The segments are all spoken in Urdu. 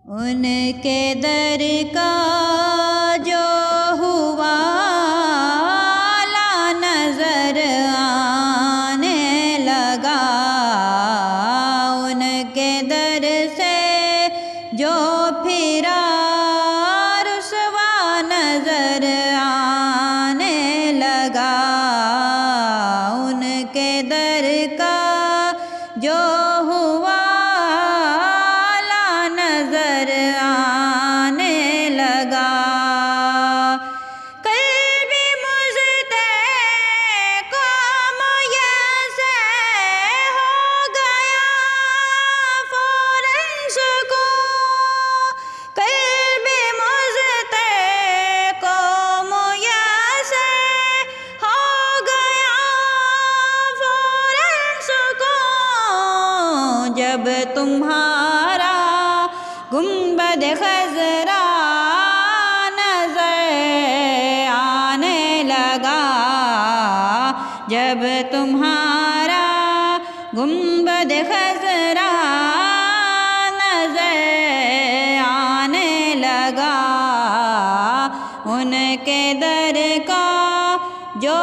ان کے در کا جو ہوا لا نظر آنے لگا، ان کے در سے جو پھرا رسوا نظر آنے لگا، ان کے در کا جو ہوا لا نظر آنے لگا۔ قلب مجھتے کو میسر ہو گیا فوراً سکون، قلب مجھتے کو میسر ہو گیا فوراً سکون، جب تمہارا گنبد خضرا نظر آنے لگا، جب تمہارا گنبد خضرا نظر آنے لگا، ان کے در کا جو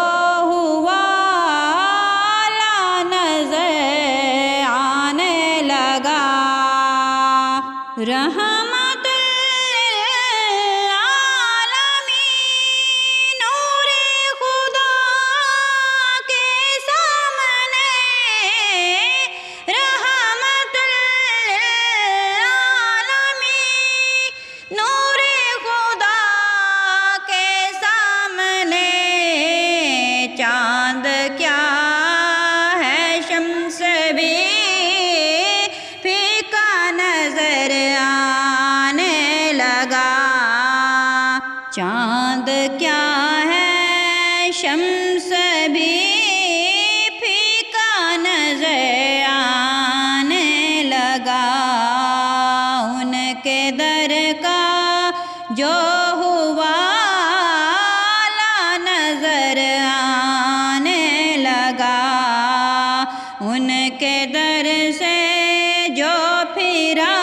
ہوا لا نظر آنے لگا۔ رحمت للعالمین نور خدا کے سامنے، رحمت للعالمین نور خدا کے سامنے، چاند کیا ہے شمس بھی پھیکا نظر آنے لگا، چاند کیا ہے شمس بھی پھیکا نظر آنے لگا، ان کے در کا جو ہوا لا نظر آنے لگا، ان کے در سے جو پھرا